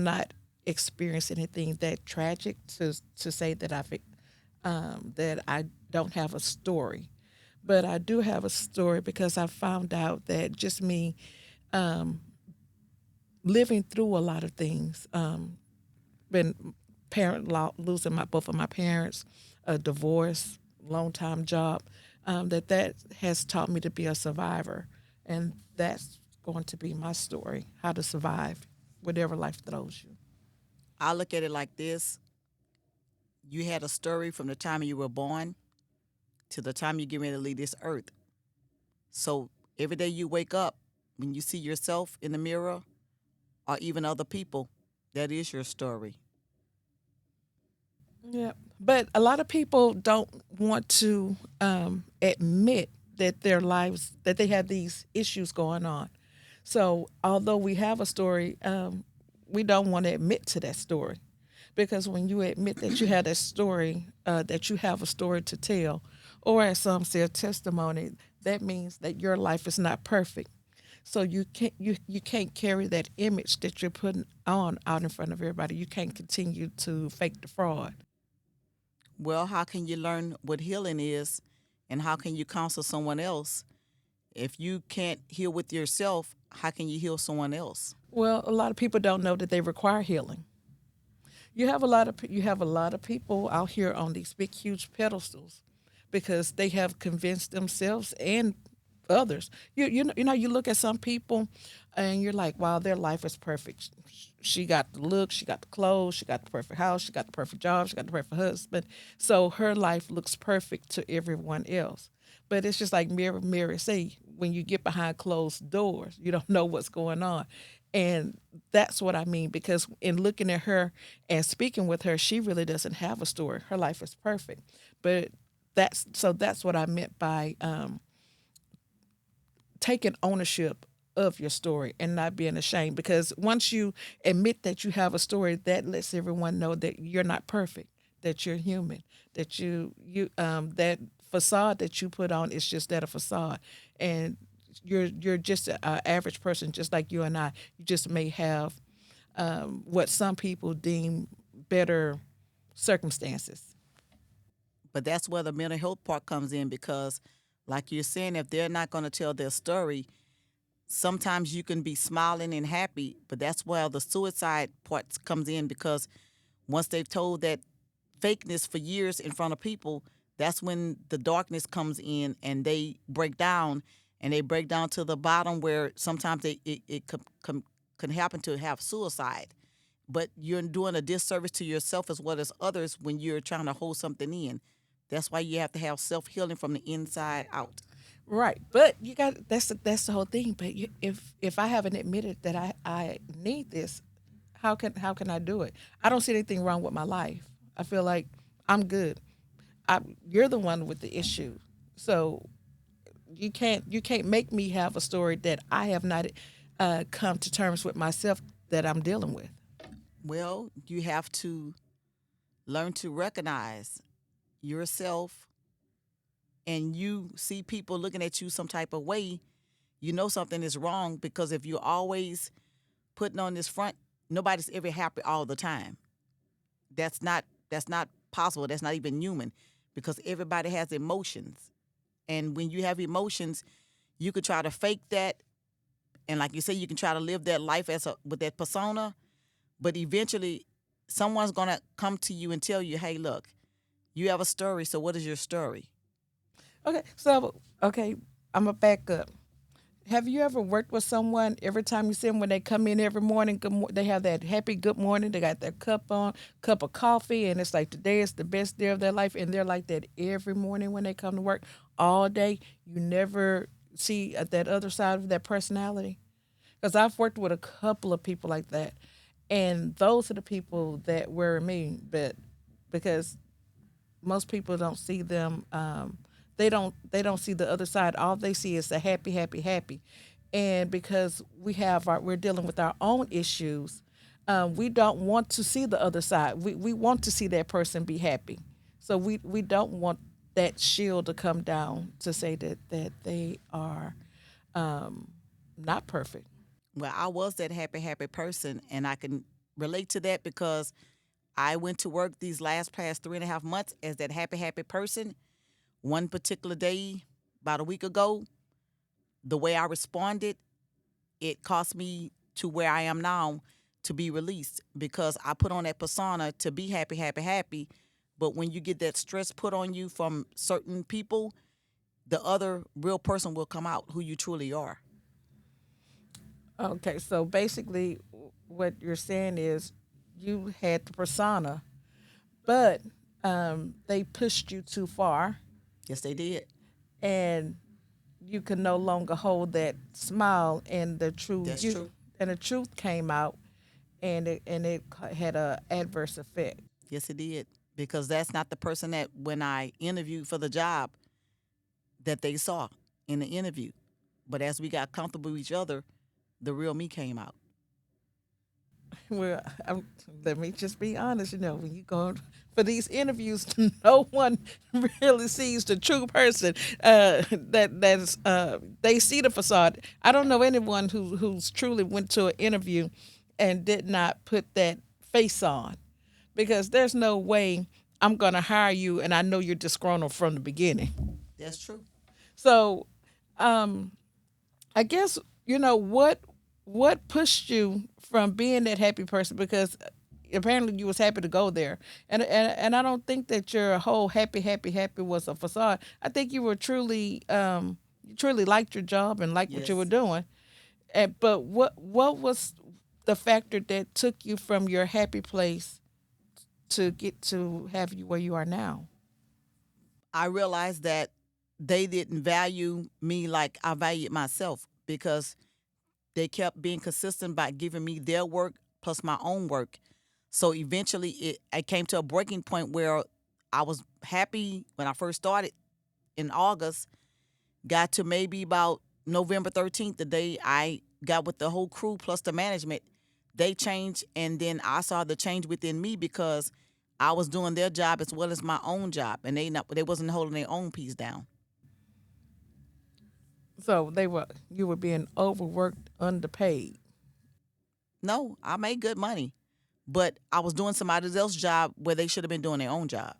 not experienced anything that tragic to say that that I don't have a story, but I do have a story because I found out that just me um, living through a lot of things. Been losing my both of my parents, a divorce, long time job. That has taught me to be a survivor, and that's going to be my story: how to survive whatever life throws you. I look at it like this: you had a story from the time you were born to the time you get ready to leave this earth. So every day you wake up, when you see yourself in the mirror or even other people, that is your story. Yeah, but a lot of people don't want to admit that their lives that they have these issues going on. So although we have a story, we don't want to admit to that story because when you admit that you have that story, that you have a story to tell, or as some say, a testimony, that means that your life is not perfect. So you can't carry that image that you're putting on out in front of everybody. You can't continue to fake the fraud. Well, how can you learn what healing is and how can you counsel someone else? If you can't heal with yourself, how can you heal someone else? Well, a lot of people don't know that they require healing. You have a lot of people out here on these big, huge pedestals because they have convinced themselves and others. You look at some people, and you're like, wow, their life is perfect. She got the look, she got the clothes, she got the perfect house, she got the perfect job, she got the perfect husband. So her life looks perfect to everyone else. But it's just like mirror, mirror. Say when you get behind closed doors, you don't know what's going on, and that's what I mean. Because in looking at her and speaking with her, she really doesn't have a story. Her life is perfect, but that's what I meant by taking ownership of your story and not being ashamed. Because once you admit that you have a story, that lets everyone know that you're not perfect, that you're human, that that facade that you put on is just that, a facade, and you're just an average person, just like you and I. You just may have what some people deem better circumstances. But that's where the mental health part comes in because, like you're saying, if they're not going to tell their story, sometimes you can be smiling and happy, but that's where the suicide part comes in because once they've told that fakeness for years in front of people, that's when the darkness comes in and they break down and they break down to the bottom where sometimes can happen to have suicide. But you're doing a disservice to yourself as well as others when you're trying to hold something in. That's why you have to have self healing from the inside out. Right, but you got that's the whole thing. But if I haven't admitted that I need this, how can I do it? I don't see anything wrong with my life. I feel like I'm good. You're the one with the issue, so you can't make me have a story that I have not come to terms with myself that I'm dealing with. Well, you have to learn to recognize yourself and you see people looking at you some type of way, you know something is wrong because if you're always putting on this front, nobody's ever happy all the time. That's not possible. That's not even human because everybody has emotions. And when you have emotions, you could try to fake that and like you say you can try to live that life with that persona, but eventually someone's going to come to you and tell you, "Hey, look, you have a story, so what is your story?" Okay, I'm gonna back up. Have you ever worked with someone every time you see them when they come in every morning? They have that happy good morning. They got their cup of coffee, and it's like today is the best day of their life, and they're like that every morning when they come to work all day. You never see that other side of that personality. Because I've worked with a couple of people like that, and those are the people that worry me. But because most people don't see them, they don't see the other side. All they see is the happy, happy, happy. And because we're dealing with our own issues, we don't want to see the other side. We want to see that person be happy. So we don't want that shield to come down to say that they are not perfect. Well, I was that happy, happy person, and I can relate to that because I went to work these past 3.5 months as that happy person. One particular day, about a week ago, the way I responded, it cost me to where I am now to be released because I put on that persona to be happy. But when you get that stress put on you from certain people, the other real person will come out who you truly are. Okay, so basically, what you're saying is you had the persona, but they pushed you too far, Yes, they did. and you could no longer hold that smile, and the true That's you, true. and the truth came out, and it had a adverse effect. Yes, it did. Because that's not the person that when I interviewed for the job that they saw in the interview. But as we got comfortable with each other, the real me came out. Well, let me just be honest. When you go for these interviews, no one really sees the true person. They see the facade. I don't know anyone who's truly went to an interview and did not put that face on, because there's no way I'm gonna hire you and I know you're disgruntled from the beginning. That's true. So, I guess what pushed you from being that happy person, because apparently you was happy to go there, and I don't think that your whole happy was a facade. I think you were truly you truly liked your job and liked what you were Yes. doing. But what was the factor that took you from your happy place to get to have you where you are now? I realized that they didn't value me like I valued myself because they kept being consistent by giving me their work plus my own work. So eventually I came to a breaking point where I was happy when I first started in August, got to maybe about November 13th, the day I got with the whole crew plus the management. They changed, and then I saw the change within me because I was doing their job as well as my own job, and they wasn't holding their own piece down. So you were being overworked, underpaid. No, I made good money, but I was doing somebody else's job where they should have been doing their own job.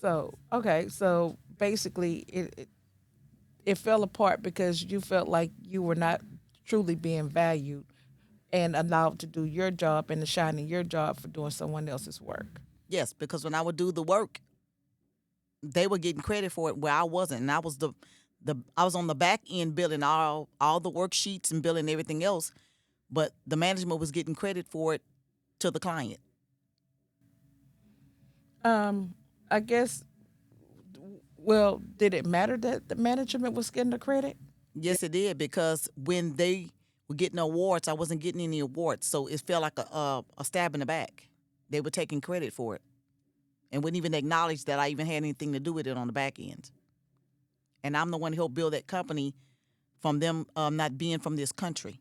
So okay, so basically it fell apart because you felt like you were not truly being valued and allowed to do your job and to shine in your job for doing someone else's work. Yes, because when I would do the work, they were getting credit for it where I wasn't, and I was the I was on the back end building all the worksheets and building everything else, but the management was getting credit for it to the client. Um, I guess. Well, did it matter that the management was getting the credit? Yes, it did because when they were getting awards, I wasn't getting any awards, so it felt like a stab in the back. They were taking credit for it and wouldn't even acknowledge that I even had anything to do with it on the back end. And I'm the one who helped build that company from them not being from this country.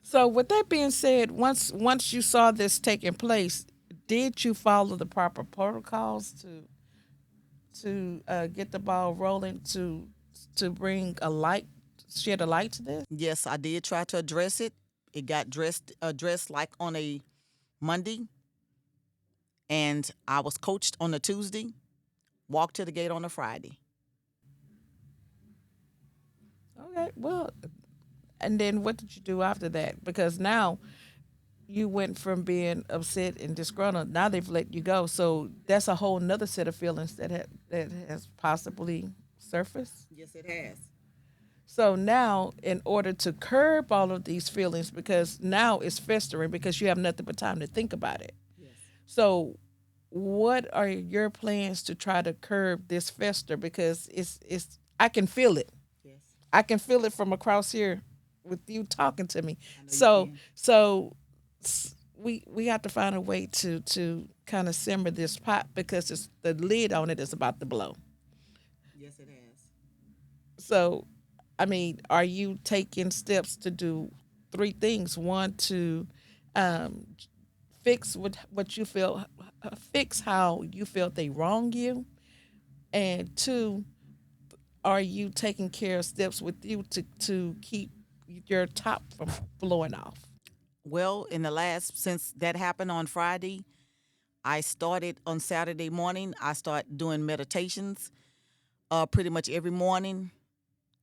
So, with that being said, once you saw this taking place, did you follow the proper protocols to get the ball rolling to bring a light, shed a light to this? Yes, I did try to address it. It got addressed like on a Monday, and I was coached on a Tuesday, walked to the gate on a Friday. Okay, well, and then what did you do after that? Because now you went from being upset and disgruntled. Now they've let you go, so that's a whole nother set of feelings that has possibly surfaced. Yes, it has. So now, in order to curb all of these feelings, because now it's festering because you have nothing but time to think about it. Yes. So, what are your plans to try to curb this fester? Because it's I can feel it. Yes. I can feel it from across here with you talking to me. I know you So can. we have to find a way to kind of simmer this pot because the lid on it is about to blow. Yes, it has. So, I mean, are you taking steps to do three things? One, to um, fix what you feel, fix how you felt they wrong you, and two, are you taking care of steps with you to keep your top from blowing off? Well, since that happened on Friday, I started on Saturday morning. I start doing meditations pretty much every morning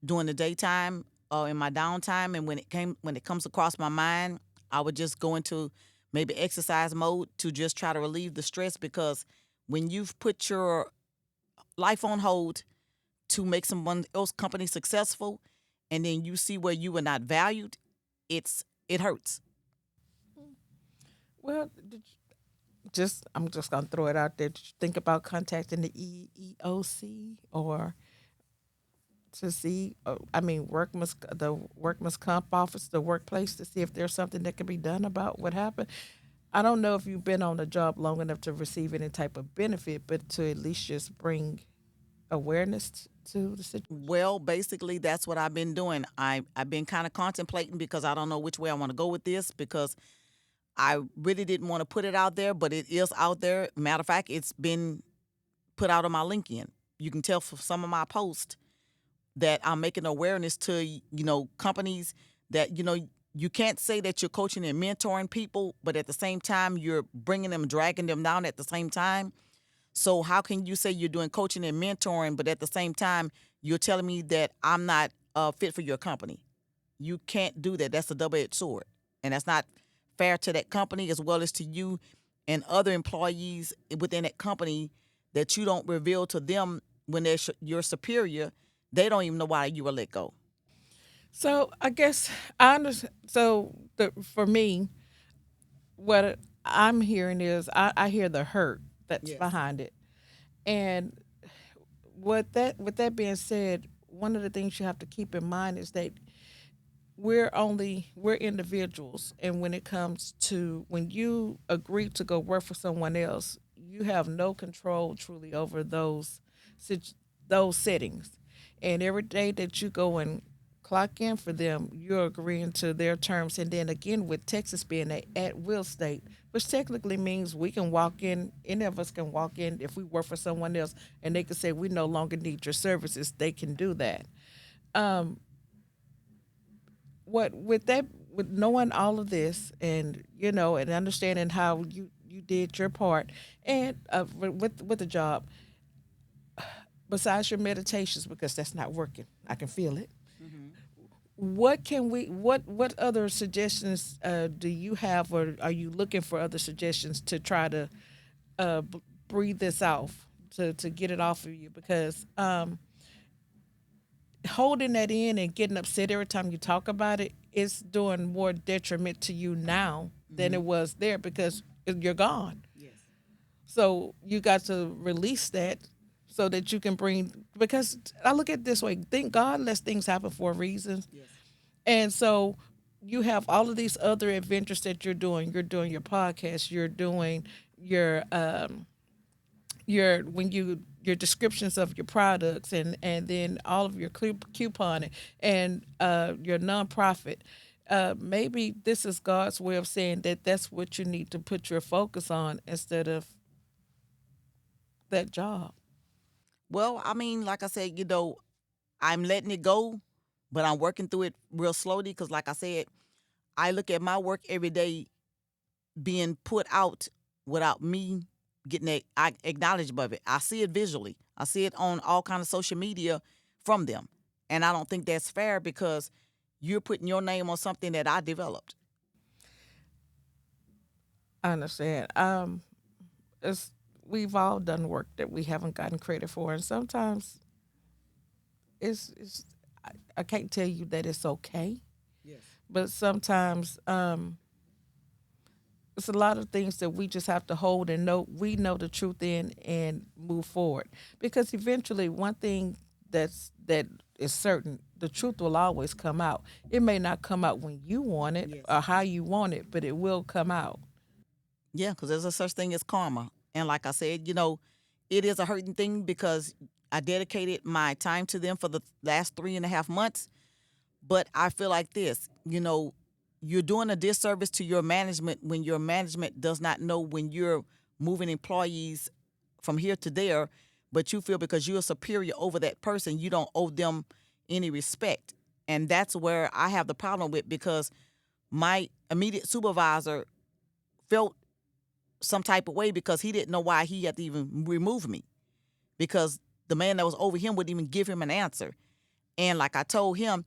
during the daytime in my downtime. And when it comes across my mind, I would just go into maybe exercise mode to just try to relieve the stress, because when you've put your life on hold to make someone else company successful, and then you see where you were not valued, it hurts. Well, I'm just gonna throw it out there. Did you think about contacting the EEOC or to see? I mean, the workman's comp office, the workplace, to see if there's something that can be done about what happened. I don't know if you've been on the job long enough to receive any type of benefit, but to at least just bring awareness to the situation. Well, basically, that's what I've been doing. I've been kind of contemplating, because I don't know which way I want to go with this, because I really didn't want to put it out there, but it is out there. Matter of fact, it's been put out on my LinkedIn. You can tell from some of my posts that I'm making awareness to, companies that, you can't say that you're coaching and mentoring people, but at the same time, you're bringing them, dragging them down at the same time. So how can you say you're doing coaching and mentoring, but at the same time, you're telling me that I'm not fit for your company? You can't do that. That's a double-edged sword. And that's not fair to that company, as well as to you and other employees within that company, that you don't reveal to them when they're your superior. They don't even know why you were let go. So I guess I understand. For me, what I'm hearing is I hear the hurt that's Yes. behind it, and with that being said, one of the things you have to keep in mind is that we're individuals, and when it comes to when you agree to go work for someone else, you have no control truly over those settings, and every day that you go and clock in for them, you're agreeing to their terms. And then again, with Texas being a at will state, which technically means we can walk in, any of us can walk in if we work for someone else, and they can say we no longer need your services. They can do that. Um, what with knowing all of this, and and understanding how you did your part, and with the job, besides your meditations, because that's not working, I can feel it. Hmm. What other suggestions do you have, or are you looking for other suggestions to try to breathe this off, to get it off of you? Because holding that in and getting upset every time you talk about it is doing more detriment to you now than Hmm. it was there, because you're gone. Yes. So you got to release that so that you can bring, because I look at it this way, thank God lets things happen for a reason. Yes. And so you have all of these other adventures that you're doing. You're doing your podcast, you're doing your your descriptions of your products, and then all of your couponing, and your nonprofit. Maybe this is God's way of saying that that's what you need to put your focus on instead of that job. Well, I mean, like I said, I'm letting it go, but I'm working through it real slowly, because, like I said, I look at my work every day being put out without me getting acknowledged of it. I see it visually. I see it on all kind of social media from them, and I don't think that's fair, because you're putting your name on something that I developed. I understand. It's We've all done work that we haven't gotten credit for, and sometimes it's I can't tell you that it's okay, Yes. but sometimes it's a lot of things that we just have to hold and know the truth in and move forward, because eventually one thing that is certain, the truth will always come out. It may not come out when you want it Yes. or how you want it, but it will come out. Yeah, because there's a such thing as karma. And like I said, it is a hurting thing, because I dedicated my time to them for the last 3.5 months. But I feel like this, you're doing a disservice to your management when your management does not know when you're moving employees from here to there, but you feel because you're superior over that person, you don't owe them any respect. And that's where I have the problem with, because my immediate supervisor felt some type of way because he didn't know why he had to even remove me, because the man that was over him wouldn't even give him an answer. And like I told him,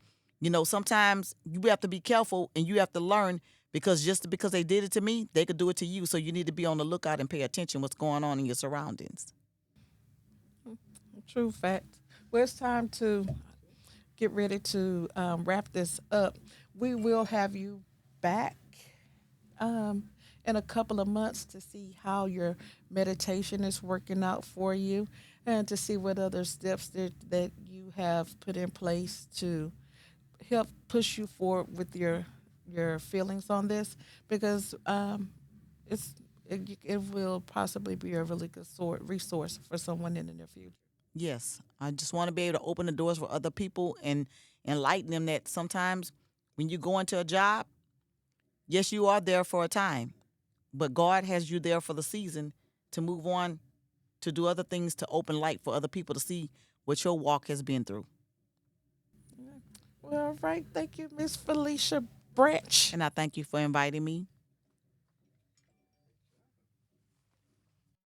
sometimes you have to be careful and you have to learn, because just because they did it to me, they could do it to you. So you need to be on the lookout and pay attention what's going on in your surroundings. True fact. Well, it's time to get ready to wrap this up. We will have you back um, in a couple of months to see how your meditation is working out for you, and to see what other steps that you have put in place to help push you forward with your feelings on this, because it's it will possibly be a really good resource for someone in the near future. Yes, I just want to be able to open the doors for other people and enlighten them that sometimes when you go into a job, yes, you are there for a time, but God has you there for the season to move on, to do other things, to open light for other people to see what your walk has been through. Well, all right. Thank you, Miss Felicia Branch. And I thank you for inviting me.